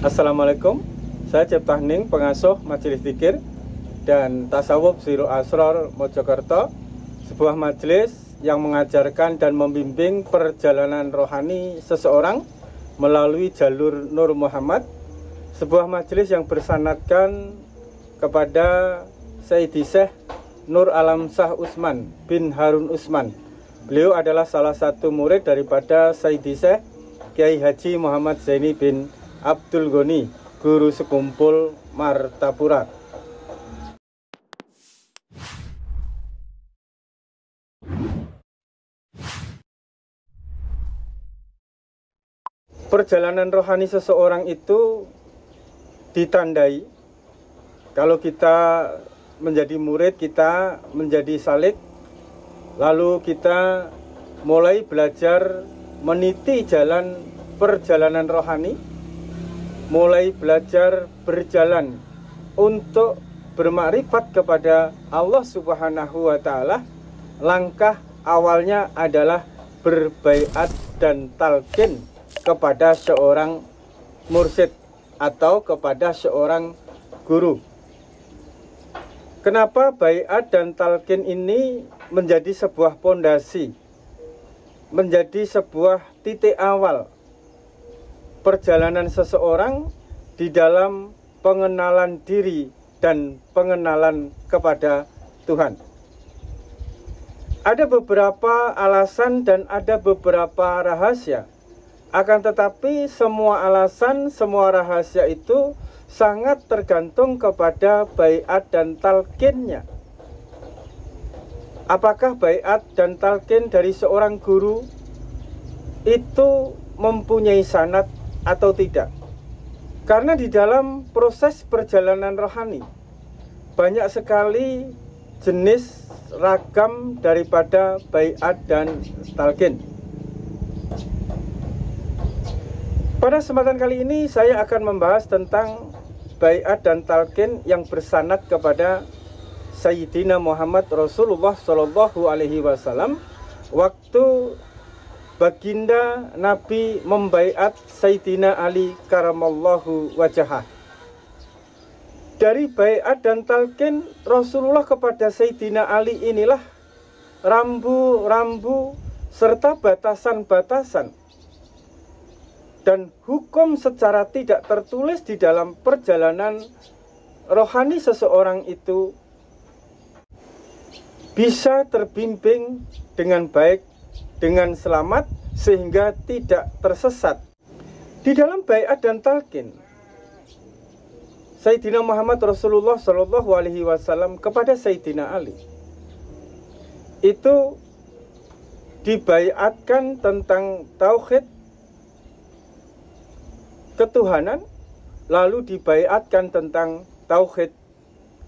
Assalamualaikum, saya Cipta Hening, pengasuh Majelis Dzikir dan Tasawuf Sirul Asror Mojokerto, sebuah majelis yang mengajarkan dan membimbing perjalanan rohani seseorang melalui jalur Nur Muhammad, sebuah majelis yang bersanadkan kepada Sayyidi Syekh Nur Alam Shah Utsman bin Harun Utsman. Beliau adalah salah satu murid daripada Sayyidi Syekh Kiai Haji Muhammad Zaini bin Abdul Ghani, guru sekumpul Martapura. Perjalanan rohani seseorang itu ditandai kalau kita menjadi murid, kita menjadi salik, lalu kita mulai belajar meniti jalan perjalanan rohani, mulai belajar berjalan untuk bermakrifat kepada Allah Subhanahu wa Ta'ala. Langkah awalnya adalah berbaiat dan talqin kepada seorang mursyid atau kepada seorang guru. Kenapa baiat dan talqin ini menjadi sebuah pondasi, menjadi sebuah titik awal perjalanan seseorang di dalam pengenalan diri dan pengenalan kepada Tuhan? Ada beberapa alasan dan ada beberapa rahasia. Akan tetapi semua alasan, semua rahasia itu sangat tergantung kepada baiat dan talqinnya. Apakah baiat dan talqin dari seorang guru itu mempunyai sanad atau tidak? Karena di dalam proses perjalanan rohani banyak sekali jenis ragam daripada baiat dan talqin. Pada kesempatan kali ini saya akan membahas tentang baiat dan talqin yang bersanad kepada Sayyidina Muhammad Rasulullah Shallallahu Alaihi Wasallam waktu baginda Nabi membaiat Sayyidina Ali karamallahu wajhah. Dari baiat dan talqin Rasulullah kepada Sayyidina Ali inilah rambu-rambu serta batasan-batasan dan hukum secara tidak tertulis di dalam perjalanan rohani seseorang itu bisa terbimbing dengan baik, dengan selamat, sehingga tidak tersesat. Di dalam baiat dan talqin Sayyidina Muhammad Rasulullah Shallallahu Alaihi Wasallam kepada Sayyidina Ali itu dibaiatkan tentang tauhid ketuhanan, lalu dibaiatkan tentang tauhid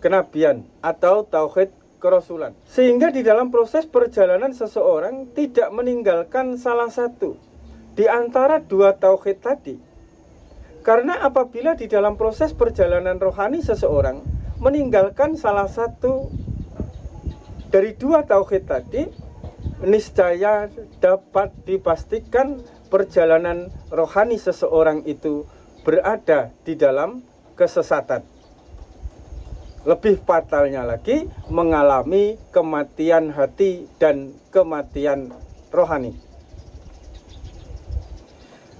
kenabian atau tauhid kerasulan. Sehingga di dalam proses perjalanan seseorang tidak meninggalkan salah satu di antara dua tauhid tadi. Karena apabila di dalam proses perjalanan rohani seseorang meninggalkan salah satu dari dua tauhid tadi, niscaya dapat dipastikan perjalanan rohani seseorang itu berada di dalam kesesatan. Lebih fatalnya lagi, mengalami kematian hati dan kematian rohani.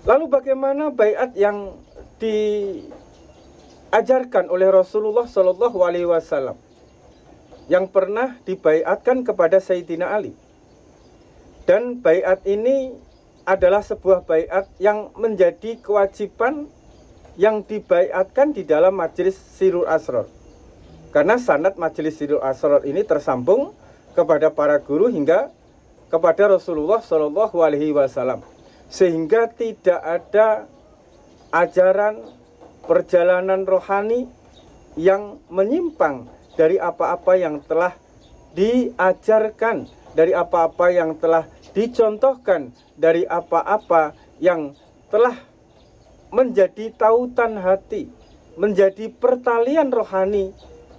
Lalu bagaimana baiat yang diajarkan oleh Rasulullah Shallallahu Alaihi Wasallam yang pernah dibaiatkan kepada Sayyidina Ali? Dan baiat ini adalah sebuah baiat yang menjadi kewajiban yang dibaiatkan di dalam Majelis Sirul Asror. Karena sanad Majelis Sirul Asror ini tersambung kepada para guru hingga kepada Rasulullah Shallallahu Alaihi Wasallam, sehingga tidak ada ajaran perjalanan rohani yang menyimpang dari apa-apa yang telah diajarkan, dari apa-apa yang telah dicontohkan, dari apa-apa yang telah menjadi tautan hati, menjadi pertalian rohani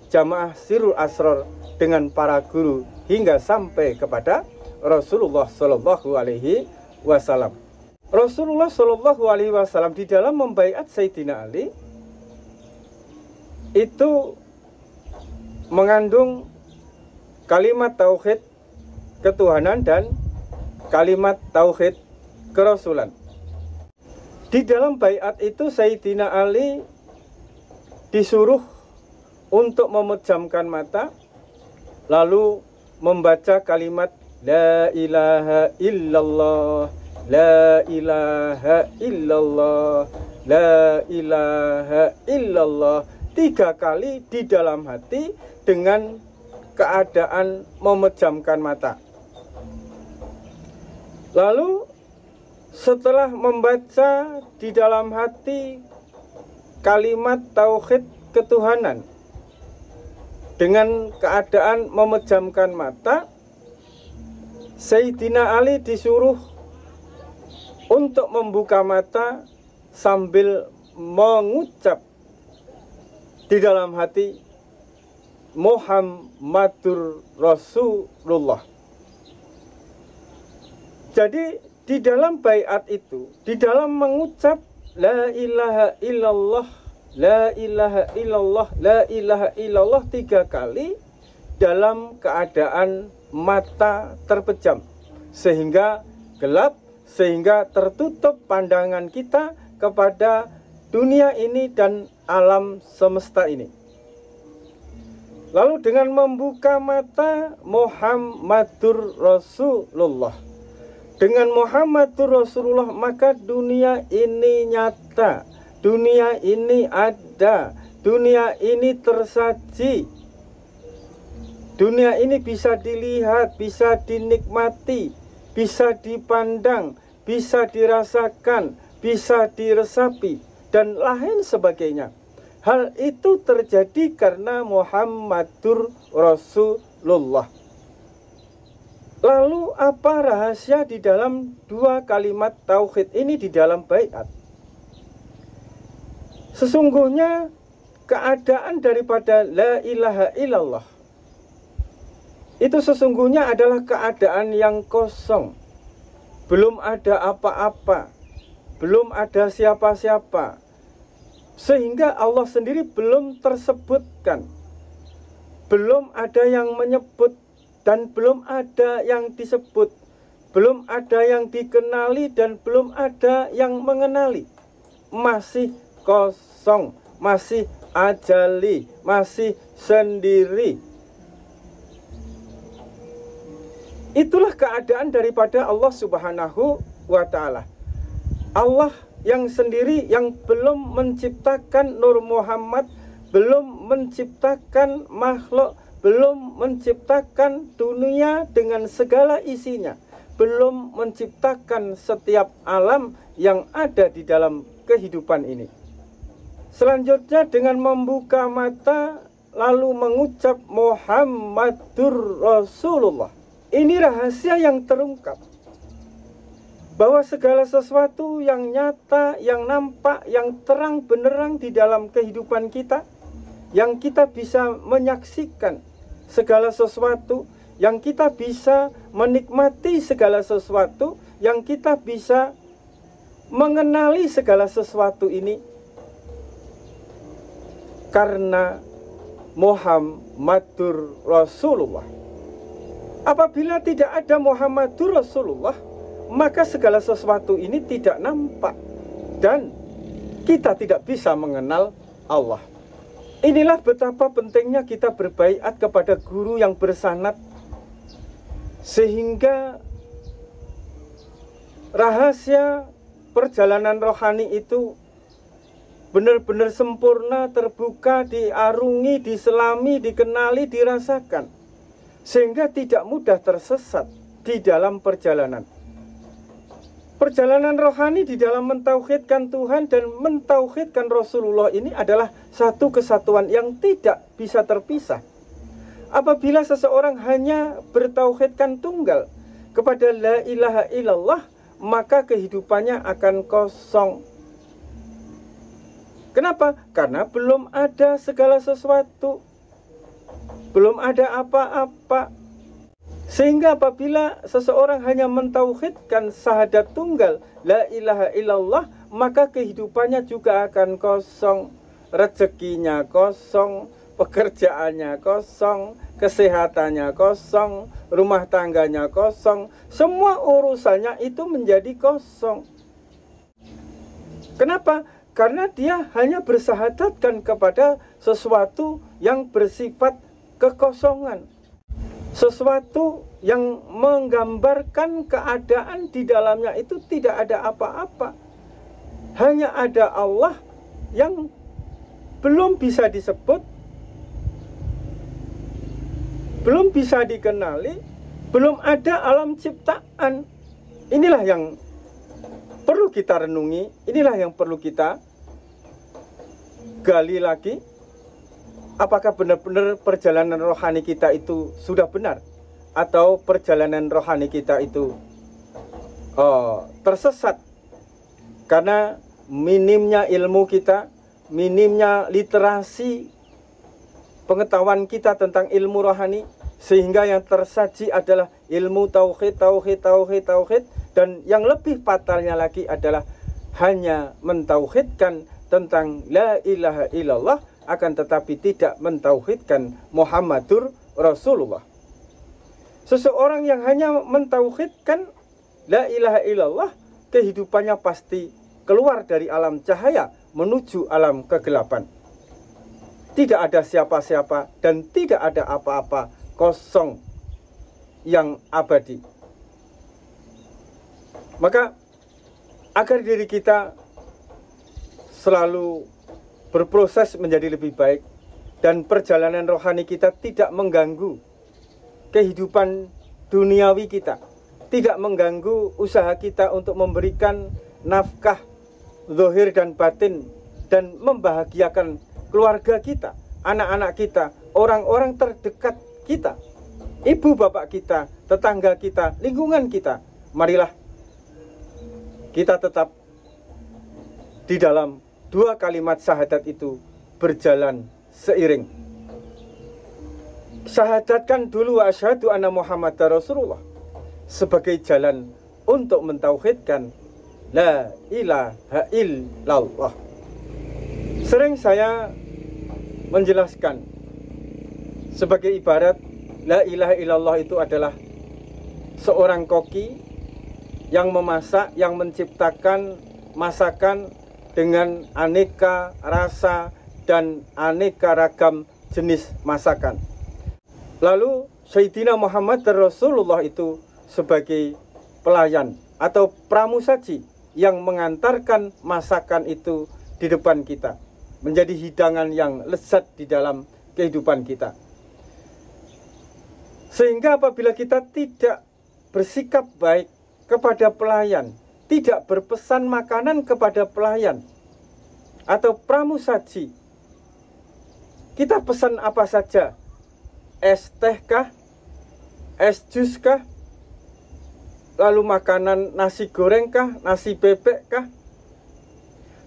jamaah Sirul Asror dengan para guru hingga sampai kepada Rasulullah Shallallahu Alaihi Wasallam. Rasulullah Shallallahu Alaihi Wasallam di dalam membaiat Sayyidina Ali itu mengandung kalimat tauhid ketuhanan dan kalimat tauhid kerasulan. Di dalam baiat itu Sayyidina Ali disuruh untuk memejamkan mata, lalu membaca kalimat La ilaha illallah, La ilaha illallah, La ilaha illallah 3 kali di dalam hati dengan keadaan memejamkan mata. Lalu setelah membaca di dalam hati kalimat tauhid ketuhanan dengan keadaan memejamkan mata, Sayyidina Ali disuruh untuk membuka mata sambil mengucap di dalam hati Muhammadur Rasulullah. Jadi di dalam baiat itu, di dalam mengucap La ilaha illallah, La ilaha illallah, La ilaha illallah 3 kali dalam keadaan mata terpejam, sehingga gelap, sehingga tertutup pandangan kita kepada dunia ini dan alam semesta ini. Lalu dengan membuka mata Muhammadur Rasulullah, dengan Muhammadur Rasulullah maka dunia ini nyata, dunia ini ada, dunia ini tersaji, dunia ini bisa dilihat, bisa dinikmati, bisa dipandang, bisa dirasakan, bisa diresapi, dan lain sebagainya. Hal itu terjadi karena Muhammadur Rasulullah. Lalu apa rahasia di dalam 2 kalimat tauhid ini di dalam baiat? Sesungguhnya keadaan daripada La ilaha illallah itu sesungguhnya adalah keadaan yang kosong. Belum ada apa-apa, belum ada siapa-siapa, sehingga Allah sendiri belum tersebutkan, belum ada yang menyebut, dan belum ada yang disebut, belum ada yang dikenali, dan belum ada yang mengenali. Masih kosong, masih ajali, masih sendiri. Itulah keadaan daripada Allah Subhanahu wa Ta'ala. Allah yang sendiri yang belum menciptakan Nur Muhammad, belum menciptakan makhluk, belum menciptakan dunia dengan segala isinya, belum menciptakan setiap alam yang ada di dalam kehidupan ini. Selanjutnya dengan membuka mata lalu mengucap Muhammadur Rasulullah. Ini rahasia yang terungkap, bahwa segala sesuatu yang nyata, yang nampak, yang terang benderang di dalam kehidupan kita, yang kita bisa menyaksikan segala sesuatu, yang kita bisa menikmati segala sesuatu, yang kita bisa mengenali segala sesuatu ini, karena Muhammadur Rasulullah. Apabila tidak ada Muhammadur Rasulullah, maka segala sesuatu ini tidak nampak dan kita tidak bisa mengenal Allah. Inilah betapa pentingnya kita berbaiat kepada guru yang bersanad, sehingga rahasia perjalanan rohani itu benar-benar sempurna, terbuka, diarungi, diselami, dikenali, dirasakan, sehingga tidak mudah tersesat di dalam perjalanan. Perjalanan rohani di dalam mentauhidkan Tuhan dan mentauhidkan Rasulullah ini adalah satu kesatuan yang tidak bisa terpisah. Apabila seseorang hanya bertauhidkan tunggal kepada La ilaha illallah, maka kehidupannya akan kosong. Kenapa? Karena belum ada segala sesuatu, belum ada apa-apa. Sehingga apabila seseorang hanya mentauhidkan syahadat tunggal la ilaha illallah, maka kehidupannya juga akan kosong, rezekinya kosong, pekerjaannya kosong, kesehatannya kosong, rumah tangganya kosong, semua urusannya itu menjadi kosong. Kenapa? Karena dia hanya bersyahadatkan kepada sesuatu yang bersifat kekosongan, sesuatu yang menggambarkan keadaan di dalamnya itu tidak ada apa-apa. Hanya ada Allah yang belum bisa disebut, belum bisa dikenali, belum ada alam ciptaan. Inilah yang perlu kita renungi, inilah yang perlu kita gali lagi. Apakah benar-benar perjalanan rohani kita itu sudah benar, atau perjalanan rohani kita itu tersesat karena minimnya ilmu kita, minimnya literasi pengetahuan kita tentang ilmu rohani, sehingga yang tersaji adalah ilmu tauhid, dan yang lebih fatalnya lagi adalah hanya mentauhidkan tentang la ilaha illallah, akan tetapi tidak mentauhidkan Muhammadur Rasulullah. Seseorang yang hanya mentauhidkan la ilaha illallah, kehidupannya pasti keluar dari alam cahaya menuju alam kegelapan. Tidak ada siapa-siapa dan tidak ada apa-apa, kosong yang abadi. Maka agar diri kita selalu berproses menjadi lebih baik dan perjalanan rohani kita tidak mengganggu kehidupan duniawi kita, tidak mengganggu usaha kita untuk memberikan nafkah zahir dan batin dan membahagiakan keluarga kita, anak-anak kita, orang-orang terdekat kita, ibu bapak kita, tetangga kita, lingkungan kita. Marilah kita tetap di dalam dua kalimat syahadat itu berjalan seiring. Syahadatkan dulu asyhadu anna Muhammadar Rasulullah sebagai jalan untuk mentauhidkan la ilaha illallah. Sering saya menjelaskan sebagai ibarat la ilaha illallah itu adalah seorang koki yang memasak, yang menciptakan masakan dengan aneka rasa dan aneka ragam jenis masakan. Lalu Sayyidina Muhammad Rasulullah itu sebagai pelayan atau pramusaji yang mengantarkan masakan itu di depan kita, menjadi hidangan yang lezat di dalam kehidupan kita. Sehingga apabila kita tidak bersikap baik kepada pelayan, tidak berpesan makanan kepada pelayan atau pramusaji, kita pesan apa saja, es teh kah, es jus kah, lalu makanan nasi goreng kah, nasi bebek kah,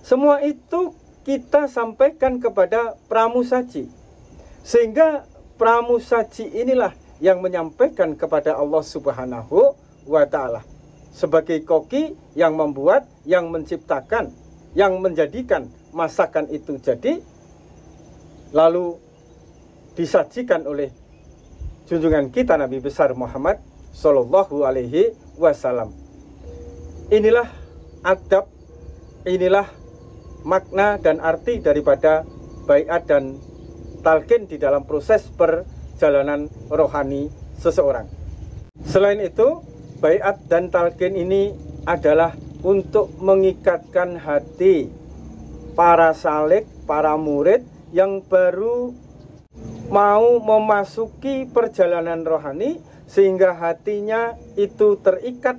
semua itu kita sampaikan kepada pramusaji, sehingga pramusaji inilah yang menyampaikan kepada Allah Subhanahu wa Ta'ala sebagai koki yang membuat, yang menciptakan, yang menjadikan masakan itu jadi, lalu disajikan oleh junjungan kita Nabi besar Muhammad Sallallahu Alaihi Wasallam. Inilah adab, inilah makna dan arti daripada baiat dan talqin di dalam proses perjalanan rohani seseorang. Selain itu, baiat dan talqin ini adalah untuk mengikatkan hati para salik, para murid yang baru mau memasuki perjalanan rohani, sehingga hatinya itu terikat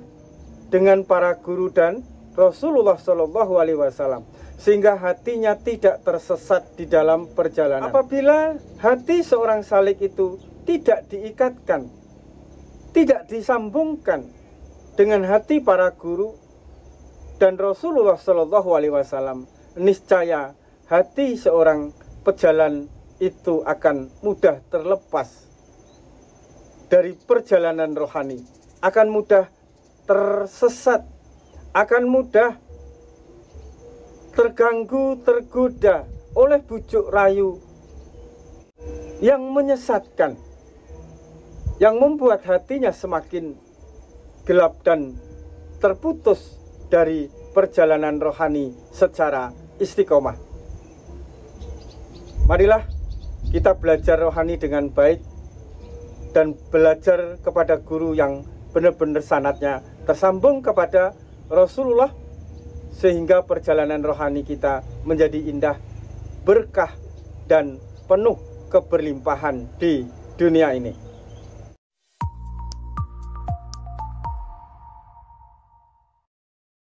dengan para guru dan Rasulullah Shallallahu Alaihi Wasallam, sehingga hatinya tidak tersesat di dalam perjalanan. Apabila hati seorang salik itu tidak diikatkan, tidak disambungkan dengan hati para guru dan Rasulullah Shallallahu Alaihi Wasallam, niscaya hati seorang pejalan itu akan mudah terlepas dari perjalanan rohani akan mudah tersesat, akan mudah terganggu, tergoda oleh bujuk rayu yang menyesatkan, yang membuat hatinya semakin gelap dan terputus dari perjalanan rohani secara istiqomah. Marilah kita belajar rohani dengan baik dan belajar kepada guru yang benar-benar sanadnya tersambung kepada Rasulullah, sehingga perjalanan rohani kita menjadi indah, berkah, dan penuh keberlimpahan di dunia ini.